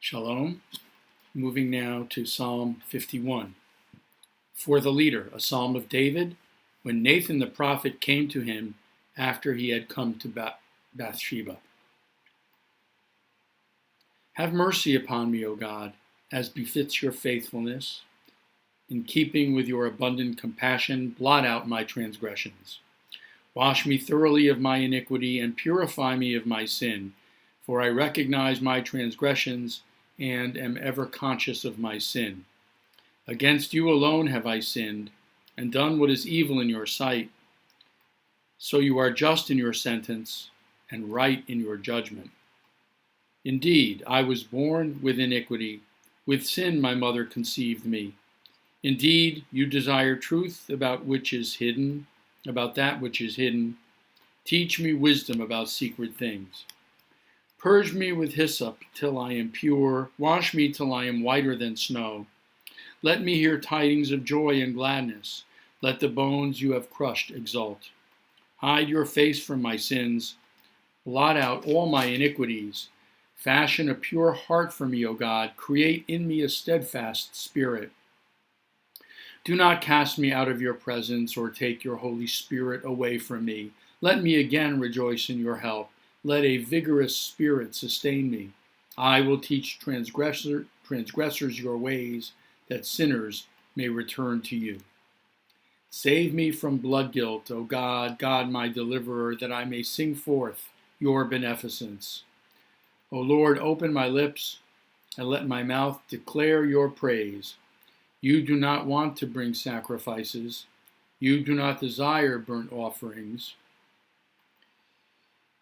Shalom. Moving now to Psalm 51. For the leader, a psalm of David, when Nathan the prophet came to him after he had come to Bathsheba. Have mercy upon me, O God, as befits your faithfulness. In keeping with your abundant compassion, blot out my transgressions. Wash me thoroughly of my iniquity and purify me of my sin, for I recognize my transgressions and am ever conscious of my sin. Against you alone have I sinned, and done what is evil in your sight. So you are just in your sentence, and right in your judgment. Indeed, I was born with iniquity. With sin my mother conceived me. Indeed, you desire truth about that which is hidden. Teach me wisdom about secret things. Purge me with hyssop till I am pure. Wash me till I am whiter than snow. Let me hear tidings of joy and gladness. Let the bones you have crushed exult. Hide your face from my sins. Blot out all my iniquities. Fashion a pure heart for me, O God. Create in me a steadfast spirit. Do not cast me out of your presence or take your Holy Spirit away from me. Let me again rejoice in your help. Let a vigorous spirit sustain me. I will teach transgressors your ways, that sinners may return to you. Save me from blood guilt, O God, God my deliverer, that I may sing forth your beneficence. O Lord, open my lips, and let my mouth declare your praise. You do not want to bring sacrifices. You do not desire burnt offerings.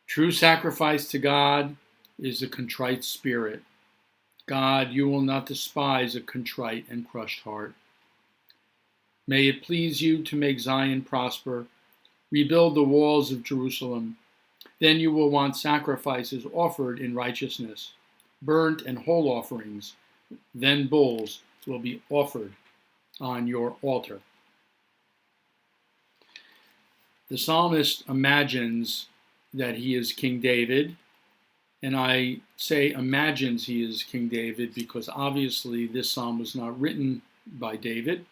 True sacrifice to God is a contrite spirit. God, you will not despise a contrite and crushed heart. May it please you to make Zion prosper. Rebuild the walls of Jerusalem. Then you will want sacrifices offered in righteousness, burnt and whole offerings. Then bulls will be offered on your altar. The psalmist imagines that he is King David, and I say imagines he is King David because obviously this psalm was not written by David,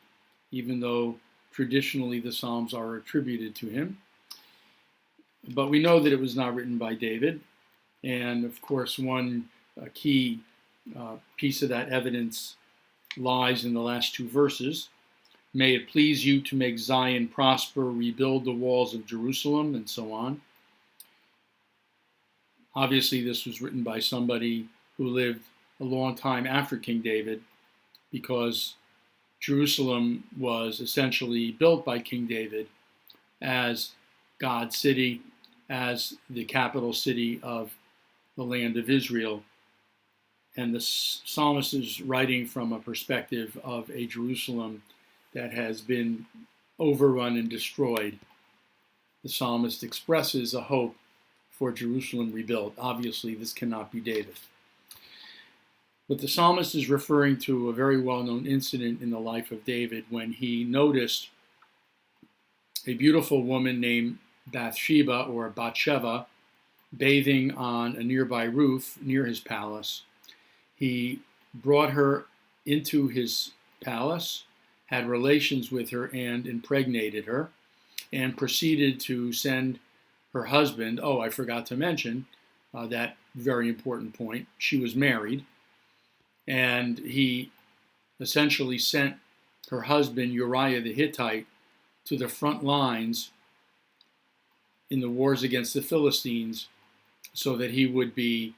even though traditionally the psalms are attributed to him. But we know that it was not written by David, and of course one key piece of that evidence lies in the last two verses. May it please you to make Zion prosper, rebuild the walls of Jerusalem, and so on. Obviously, this was written by somebody who lived a long time after King David, because Jerusalem was essentially built by King David as God's city, as the capital city of the land of Israel. And the psalmist is writing from a perspective of a Jerusalem that has been overrun and destroyed. The psalmist expresses a hope for Jerusalem rebuilt. Obviously, this cannot be David. But the psalmist is referring to a very well-known incident in the life of David when he noticed a beautiful woman named Bathsheba, or Bathsheba, bathing on a nearby roof near his palace. He brought her into his palace, had relations with her, and impregnated her, and proceeded to send her husband. Oh, I forgot to mention that very important point. She was married, and he essentially sent her husband, Uriah the Hittite, to the front lines in the wars against the Philistines so that he would be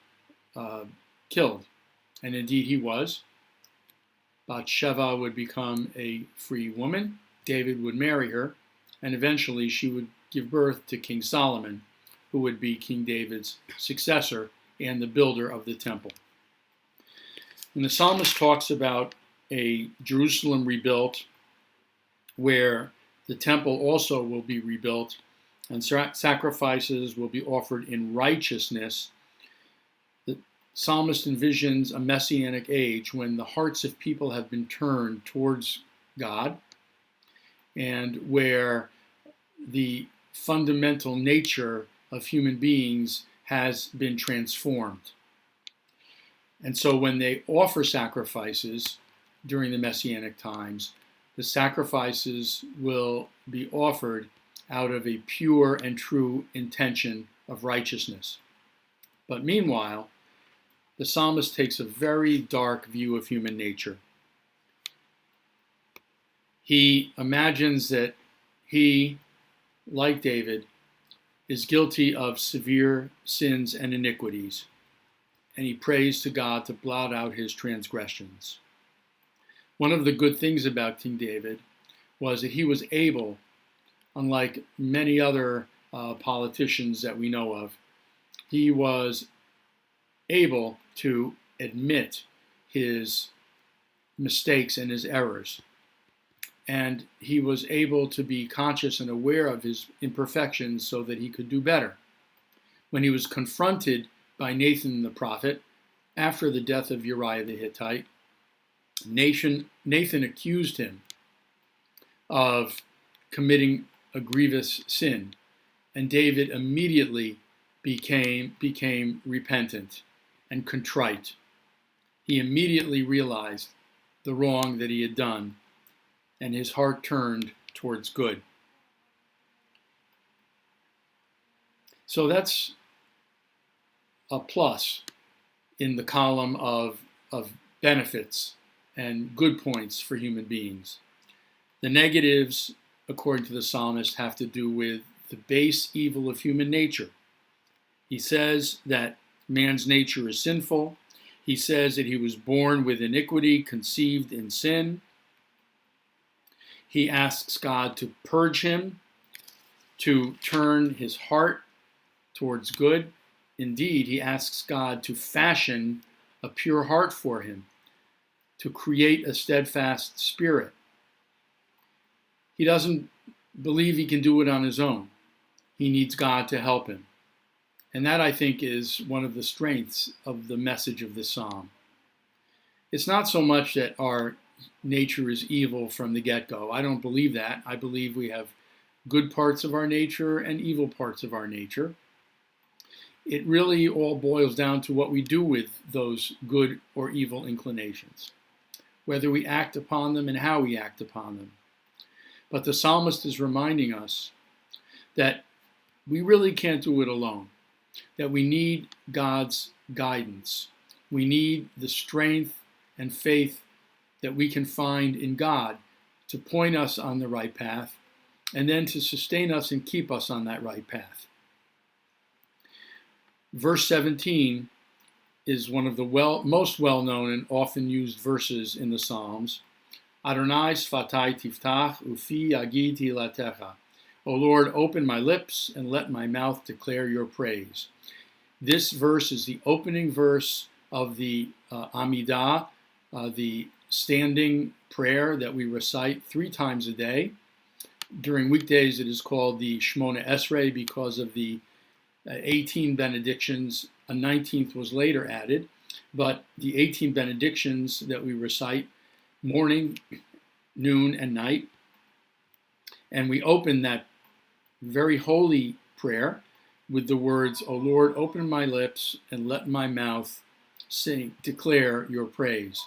killed. And indeed he was. Bathsheba would become a free woman. David would marry her, and eventually she would give birth to King Solomon, who would be King David's successor and the builder of the temple. And the psalmist talks about a Jerusalem rebuilt, where the temple also will be rebuilt, and sacrifices will be offered in righteousness. The psalmist envisions a messianic age when the hearts of people have been turned towards God, and where the fundamental nature of human beings has been transformed. And so when they offer sacrifices during the Messianic times, the sacrifices will be offered out of a pure and true intention of righteousness. But meanwhile, the psalmist takes a very dark view of human nature. He imagines that he, like David, is guilty of severe sins and iniquities, and he prays to God to blot out his transgressions. One of the good things about King David was that he was able, unlike many other politicians that we know of, he was able to admit his mistakes and his errors. And he was able to be conscious and aware of his imperfections so that he could do better. When he was confronted by Nathan the prophet after the death of Uriah the Hittite, Nathan accused him of committing a grievous sin, and David immediately became repentant and contrite. He immediately realized the wrong that he had done, and his heart turned towards good. So that's a plus in the column of benefits and good points for human beings. The negatives, according to the psalmist, have to do with the base evil of human nature. He says that man's nature is sinful. He says that he was born with iniquity, conceived in sin. He asks God to purge him, to turn his heart towards good. Indeed, he asks God to fashion a pure heart for him, to create a steadfast spirit. He doesn't believe he can do it on his own. He needs God to help him. And that, I think, is one of the strengths of the message of this psalm. It's not so much that our nature is evil from the get-go. I don't believe that. I believe we have good parts of our nature and evil parts of our nature. It really all boils down to what we do with those good or evil inclinations, whether we act upon them and how we act upon them. But the psalmist is reminding us that we really can't do it alone, that we need God's guidance. We need the strength and faith that we can find in God to point us on the right path and then to sustain us and keep us on that right path. Verse 17 is one of the most well-known and often used verses in the Psalms. Adonai sfatai tiftach ufi yagid hilatecha. O Lord, open my lips and let my mouth declare your praise. This verse is the opening verse of the Amidah, the standing prayer that we recite 3 times a day. During weekdays, it is called the Shmona Esrei because of the 18 benedictions. A 19th was later added, but the 18 benedictions that we recite morning, noon, and night. And we open that very holy prayer with the words, O Lord, open my lips and let my mouth declare your praise.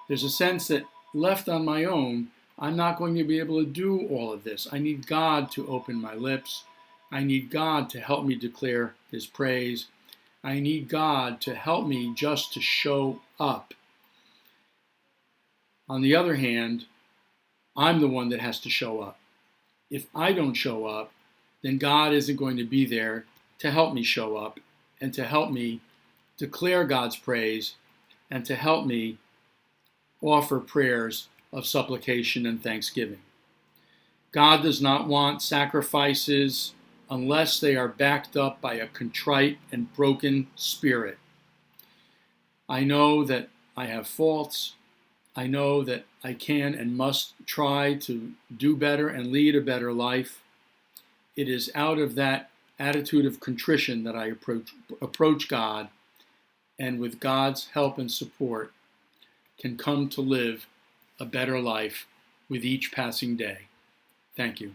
There's a sense that left on my own, I'm not going to be able to do all of this. I need God to open my lips. I need God to help me declare his praise. I need God to help me just to show up. On the other hand, I'm the one that has to show up. If I don't show up, then God isn't going to be there to help me show up and to help me declare God's praise and to help me offer prayers of supplication and thanksgiving. God does not want sacrifices unless they are backed up by a contrite and broken spirit. I know that I have faults. I know that I can and must try to do better and lead a better life. It is out of that attitude of contrition that I approach God, and with God's help and support, can come to live a better life with each passing day. Thank you.